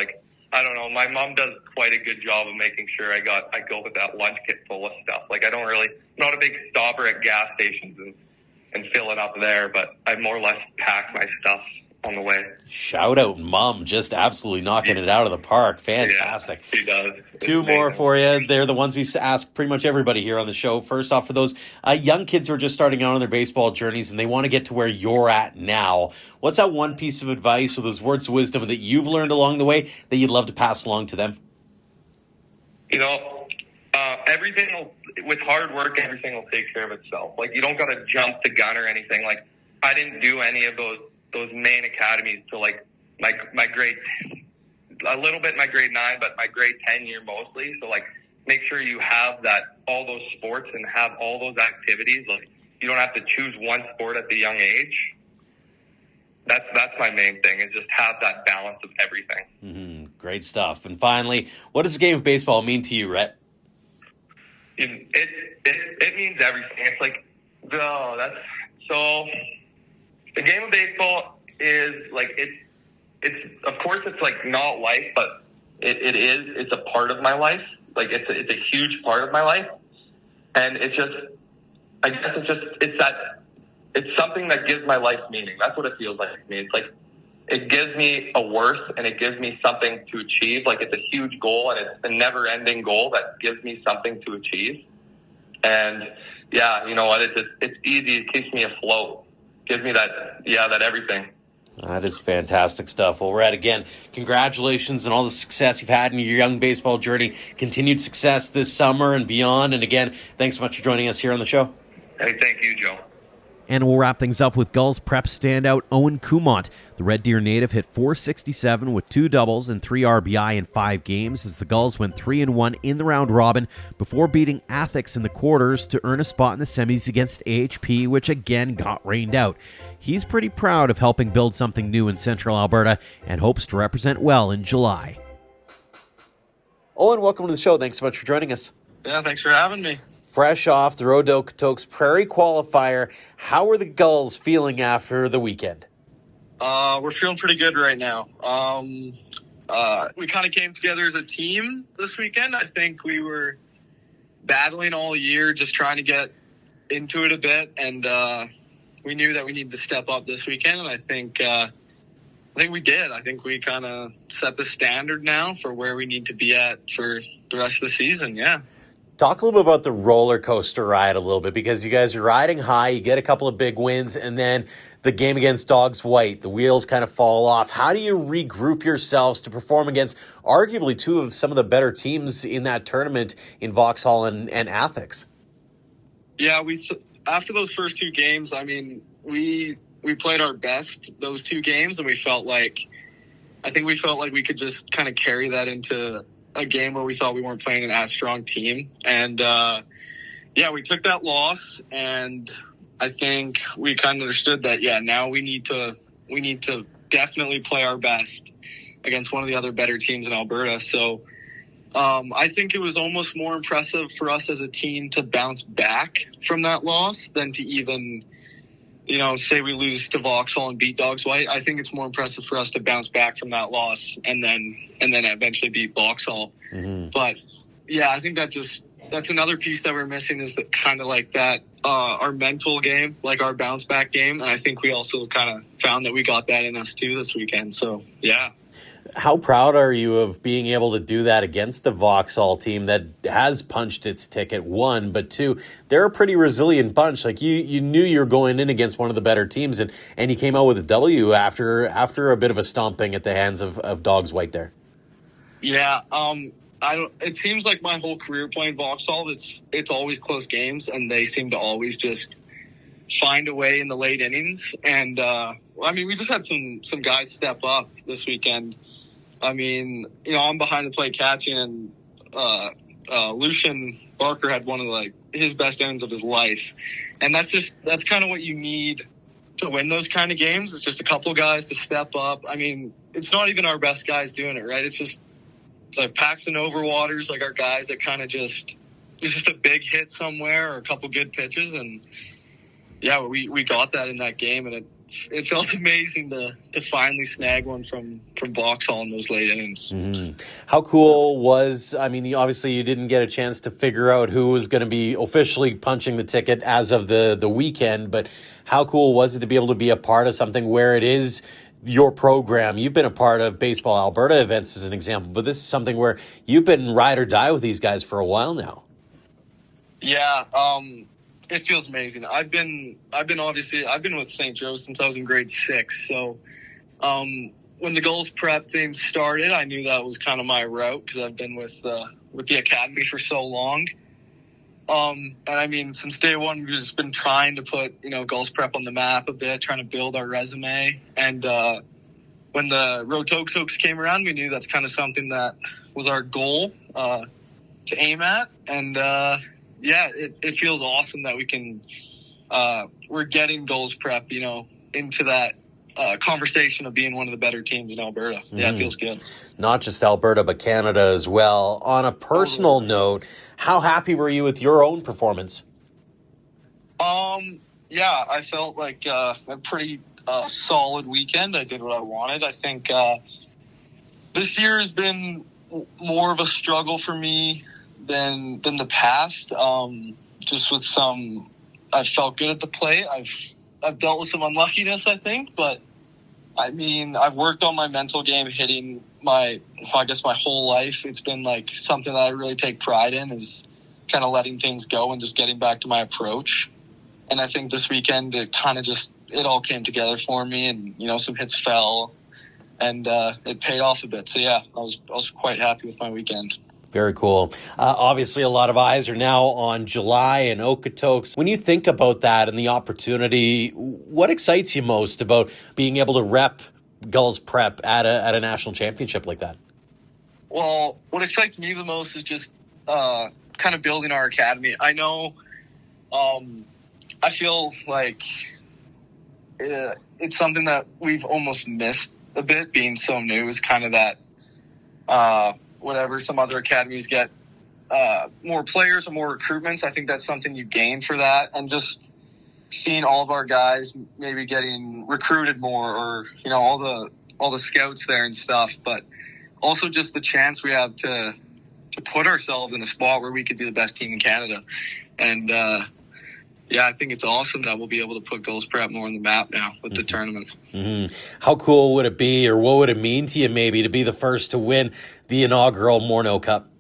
I don't know. My mom does quite a good job of making sure I go with that lunch kit full of stuff. Not a big stopper at gas stations and fill it up there, but I more or less pack my stuff on the way. Shout out Mom, just absolutely knocking it out of the park. Fantastic. Yeah, she does. Two more for you. They're the ones we ask pretty much everybody here on the show. First off, for those young kids who are just starting out on their baseball journeys and they want to get to where you're at now, what's that one piece of advice or those words of wisdom that you've learned along the way that you'd love to pass along to them? With hard work, everything will take care of itself. You don't got to jump the gun or anything. I didn't do any of those main academies till my grade, a little bit my grade 9, but my grade 10 year mostly. So make sure you have all those sports and have all those activities. You don't have to choose one sport at the young age. That's my main thing, is just have that balance of everything. Great stuff. And finally, what does the game of baseball mean to you, Rhett? It means everything. It's the game of baseball is it's of course it's not life, but it's a part of my life. It's a huge part of my life, and it's something that gives my life meaning. That's what it feels like to me. It gives me a worth, and it gives me something to achieve. It's a huge goal, and it's a never-ending goal that gives me something to achieve. And yeah, you know what? It's easy. It keeps me afloat. Gives me that everything. That is fantastic stuff. Well, Rhett, again, congratulations on all the success you've had in your young baseball journey. Continued success this summer and beyond. And again, thanks so much for joining us here on the show. Hey, thank you, Joe. And we'll wrap things up with Gulls prep standout Owen Coumont. The Red Deer native hit .467 with 2 doubles and 3 RBI in 5 games as the Gulls went 3-1 in the round robin before beating Athics in the quarters to earn a spot in the semis against AHP, which again got rained out. He's pretty proud of helping build something new in Central Alberta and hopes to represent well in July. Owen, welcome to the show. Thanks so much for joining us. Yeah, thanks for having me. Fresh off the Road-Oak-Toks Prairie qualifier, how are the Gulls feeling after the weekend? We're feeling pretty good right now. We kind of came together as a team this weekend. I think we were battling all year, just trying to get into it a bit, and we knew that we needed to step up this weekend, and I think we did. I think we kind of set the standard now for where we need to be at for the rest of the season, yeah. Talk a little bit about the roller coaster ride a little bit, because you guys are riding high, you get a couple of big wins, and then the game against Dogs White, the wheels kind of fall off. How do you regroup yourselves to perform against arguably 2 of some of the better teams in that tournament in Vauxhall and Athics? Yeah, after those first 2 games, I mean, we played our best those 2 games, and we felt like we could just kind of carry that into a game where we thought we weren't playing an as strong team. And, we took that loss, and I think we kind of understood that, now we need to definitely play our best against one of the other better teams in Alberta. So, I think it was almost more impressive for us as a team to bounce back from that loss than to even, say we lose to Vauxhall and beat Dogs White. I think it's more impressive for us to bounce back from that loss and then eventually beat Vauxhall. Mm-hmm. But I think that's another piece that we're missing, is that kind of like that, our mental game, like our bounce back game. And I think we also kind of found that we got that in us too this weekend. So, yeah. How proud are you of being able to do that against a Vauxhall team that has punched its ticket, 1, but 2, they're a pretty resilient bunch. Like you knew you were going in against one of the better teams, and you came out with a W after a bit of a stomping at the hands of Dogs White there. Yeah, it seems like my whole career playing Vauxhall, it's always close games, and they seem to always just find a way in the late innings. And we just had some guys step up this weekend. I'm behind the plate catching, and Lucian Barker had one of his best innings of his life. And that's kind of what you need to win those kind of games. It's just a couple guys to step up. I mean, it's not even our best guys doing it, right? It's like Paxton Overwaters, like our guys that kind of it's just a big hit somewhere or a couple good pitches. And we got that in that game, and it felt amazing to finally snag one from Vauxhall in those late innings. Mm-hmm. How cool was, obviously you didn't get a chance to figure out who was going to be officially punching the ticket as of the weekend, but how cool was it to be able to be a part of something where it is your program? You've been a part of Baseball Alberta events as an example, but this is something where you've been ride or die with these guys for a while now. Yeah, it feels amazing. I've been with St. Joe since I was in grade 6. So, when the Gulls prep thing started, I knew that was kind of my route, because I've been with the academy for so long. And since day one, we've just been trying to put, Gulls prep on the map a bit, trying to build our resume. And, when the Road-Oak-Toks came around, we knew that's kind of something that was our goal, to aim at. And, it feels awesome that we can, we're getting Gulls prep, into that conversation of being one of the better teams in Alberta. Mm-hmm. Yeah, it feels good. Not just Alberta, but Canada as well. On a personal note, how happy were you with your own performance? I felt like a pretty solid weekend. I did what I wanted. I think this year has been more of a struggle for me than the past. Just with I felt good at the plate. I've dealt with some unluckiness, I think, but I've worked on my mental game hitting my whole life. It's been something that I really take pride in, is kind of letting things go and just getting back to my approach. And I think this weekend it kind of it all came together for me, and some hits fell, and it paid off a bit. So yeah, I was quite happy with my weekend. Very cool. Obviously, a lot of eyes are now on July and Okotoks. When you think about that and the opportunity, what excites you most about being able to rep Gulls Prep at a national championship like that? Well, what excites me the most is just kind of building our academy. I know, I feel like it's something that we've almost missed a bit, being so new, is kind of that whatever some other academies get more players or more recruitments. I think that's something you gain for that, and just seeing all of our guys maybe getting recruited more, or all the scouts there and stuff, but also just the chance we have to put ourselves in a spot where we could be the best team in Canada. And I think it's awesome that we'll be able to put Gulls Prep more on the map now with the tournament. Mm-hmm. How cool would it be, or what would it mean to you maybe to be the first to win the inaugural Morneau Cup?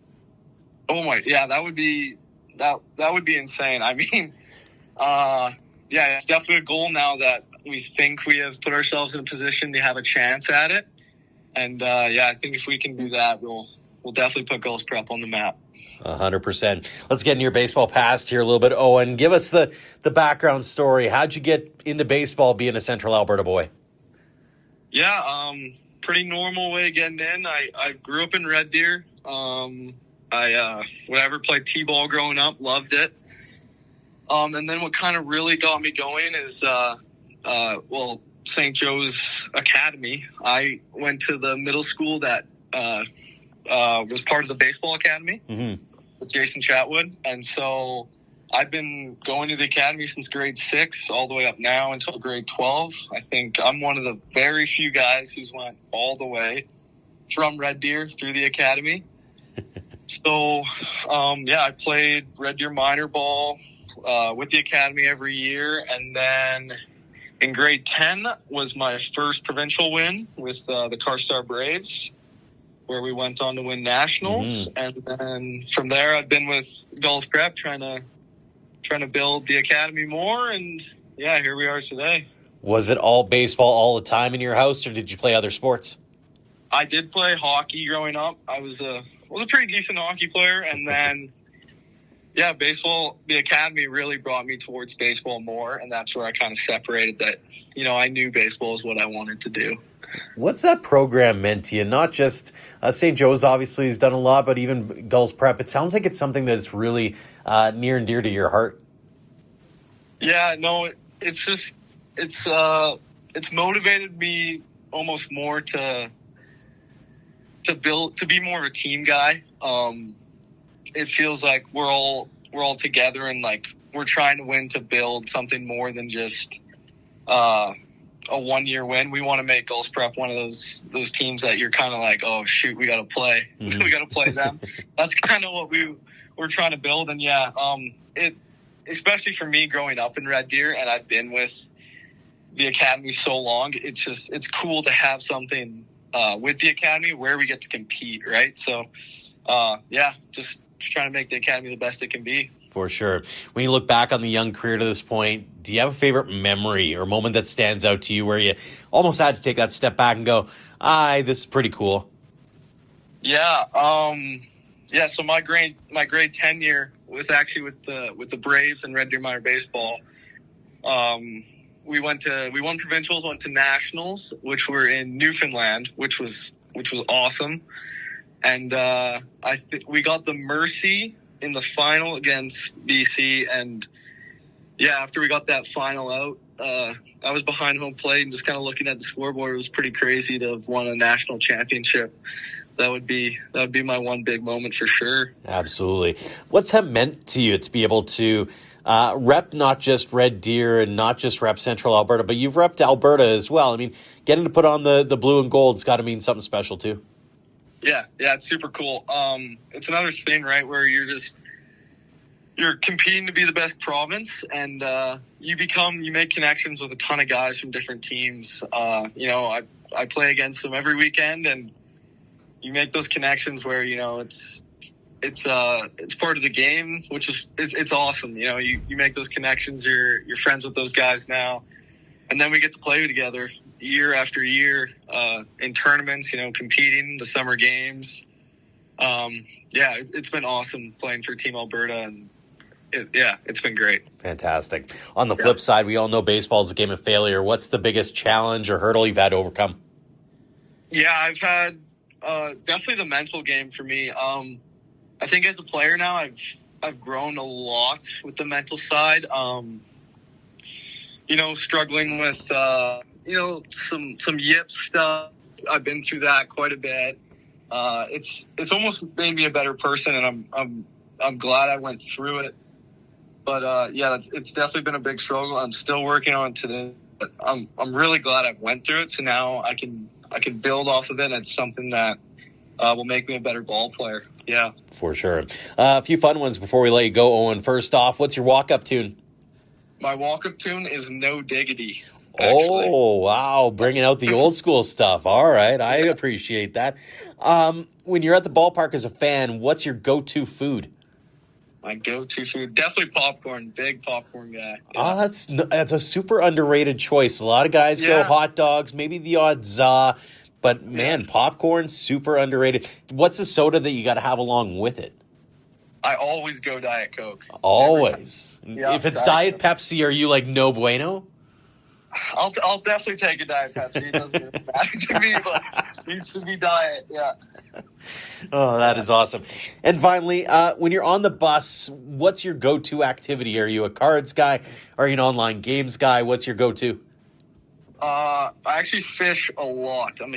Oh my, yeah, that would be insane. I mean, it's definitely a goal now that we think we have put ourselves in a position to have a chance at it. And I think if we can do that, we'll definitely put Gulls Prep on the map. 100%. Let's get into your baseball past here a little bit, Owen. Give us the background story. How'd you get into baseball being a Central Alberta boy? Yeah, pretty normal way of getting in. I grew up in Red Deer. I played T-ball growing up, loved it. And then what kind of really got me going is, St. Joe's Academy. I went to the middle school that was part of the baseball academy with Jason Chatwood. And so I've been going to the academy since grade 6 all the way up now until grade 12. I think I'm one of the very few guys who's went all the way from Red Deer through the academy. So, I played Red Deer minor ball with the academy every year. And then in grade 10 was my first provincial win with the Carstar Braves, where we went on to win nationals. And then from there, I've been with Gulls Prep trying to build the academy more. And here we are today. Was it all baseball all the time in your house, or did you play other sports? I did play hockey growing up. I was a pretty decent hockey player. And then, baseball, the academy really brought me towards baseball more. And that's where I kind of separated that, I knew baseball is what I wanted to do. What's that program meant to you? Not just St. Joe's obviously has done a lot, but even Gulls Prep. It sounds like it's something that's really near and dear to your heart. Yeah, no, it's just, it's motivated me almost more to be more of a team guy. It feels like we're all together, and like we're trying to win to build something more than just a 1-year win. We want to make Gulls Prep one of those teams that you're kind of like, oh shoot, we got to play. We got to play them. That's kind of what we're trying to build. And it, especially for me growing up in Red Deer, and I've been with the academy so long, it's cool to have something with the academy where we get to compete, right? So just trying to make the academy the best it can be. For sure. When you look back on the young career to this point, do you have a favorite memory or moment that stands out to you where you almost had to take that step back and go, this is pretty cool? Yeah. So my grade 10 year was actually with the Braves and Red Deer minor baseball. We won provincials, went to nationals, which were in Newfoundland, which was awesome. And we got the Mercy in the final against BC. And after we got that final out, I was behind home plate and just kind of looking at the scoreboard. It was pretty crazy to have won a national championship. That would be my one big moment for sure. Absolutely. What's that meant to you to be able to rep not just Red Deer and not just rep Central Alberta, but you've repped Alberta as well? I mean, getting to put on the blue and gold's got to mean something special too. Yeah, it's super cool. It's another thing, right, where you're competing to be the best province, and you make connections with a ton of guys from different teams. I play against them every weekend, and you make those connections where it's part of the game, which is it's awesome. You make those connections. You're friends with those guys now, and then we get to play together year after year in tournaments. Competing the summer games. It's been awesome playing for Team Alberta, and it's been great. Fantastic. On the flip side, we all know baseball is a game of failure. What's the biggest challenge or hurdle you've had to overcome? Yeah, I've had definitely the mental game for me. I think as a player now, I've grown a lot with the mental side. Struggling with some yip stuff. I've been through that quite a bit. It's almost made me a better person, and I'm glad I went through it. But it's definitely been a big struggle. I'm still working on it today. But I'm really glad I've went through it. So now I can build off of it. And it's something that will make me a better ball player. Yeah, for sure. A few fun ones before we let you go, Owen. First off, what's your walk-up tune? My walk-up tune is No Diggity. Actually. Oh, wow. Bringing out the old school stuff. All right. I appreciate that. When you're at the ballpark as a fan, what's your go-to food? My go-to food? Definitely popcorn. Big popcorn guy. Yeah. Oh, that's a super underrated choice. A lot of guys go hot dogs, maybe the odd za, but man, popcorn, super underrated. What's the soda that you got to have along with it? I always go Diet Coke. Always. Yeah, if it's Diet Pepsi, are you like no bueno? I'll definitely take a Diet Pepsi. It doesn't really matter to me, but it needs to be diet. Yeah. Oh, that is awesome. And finally, when you're on the bus, what's your go-to activity? Are you a cards guy? Are you an online games guy? What's your go-to? I actually fish a lot. I'm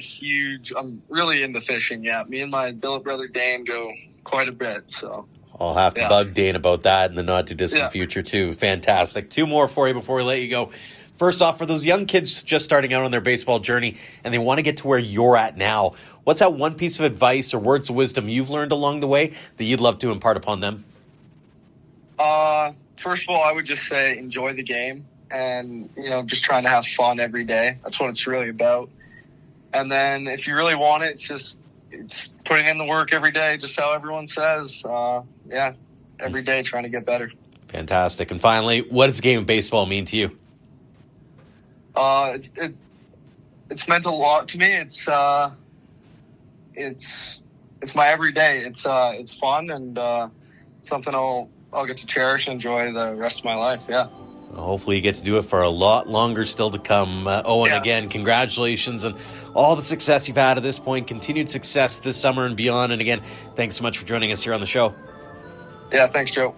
really into fishing. Yeah, me and my billet brother Dan go quite a bit. So I'll have to bug Dane about that in the not too distant future too. Fantastic. Two more for you before we let you go. First off, for those young kids just starting out on their baseball journey and they want to get to where you're at now, what's that one piece of advice or words of wisdom you've learned along the way that you'd love to impart upon them? First of all, I would just say enjoy the game and, just trying to have fun every day. That's what it's really about. And then if you really want it, it's putting in the work every day, just how everyone says. Every day trying to get better. Fantastic. And finally, what does the game of baseball mean to you? It's meant a lot to me. It's my everyday. It's fun and something I'll get to cherish and enjoy the rest of my life. Yeah. Hopefully you get to do it for a lot longer still to come. Owen, again, congratulations on all the success you've had at this point. Continued success this summer and beyond. And again, thanks so much for joining us here on the show. Yeah, thanks, Joe.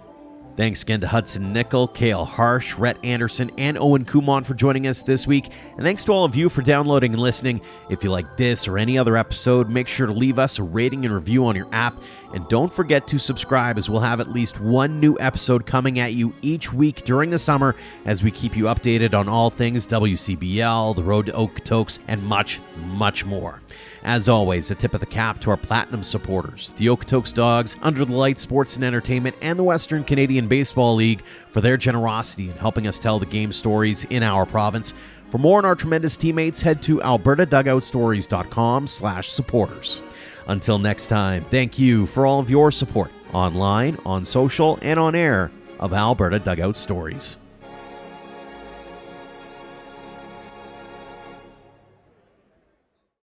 Thanks again to Hudson Nikkel, Cale Harsch, Rhett Anderson, and Owen Coumont for joining us this week. And thanks to all of you for downloading and listening. If you like this or any other episode, make sure to leave us a rating and review on your app. And don't forget to subscribe, as we'll have at least one new episode coming at you each week during the summer as we keep you updated on all things WCBL, the Road to Okotoks, and much, much more. As always, a tip of the cap to our Platinum supporters, the Okotoks Dogs, Under the Lights Sports and Entertainment, and the Western Canadian Baseball League for their generosity in helping us tell the game stories in our province. For more on our tremendous teammates, head to albertadugoutstories.com/supporters. Until next time, thank you for all of your support online, on social, and on air of Alberta Dugout Stories.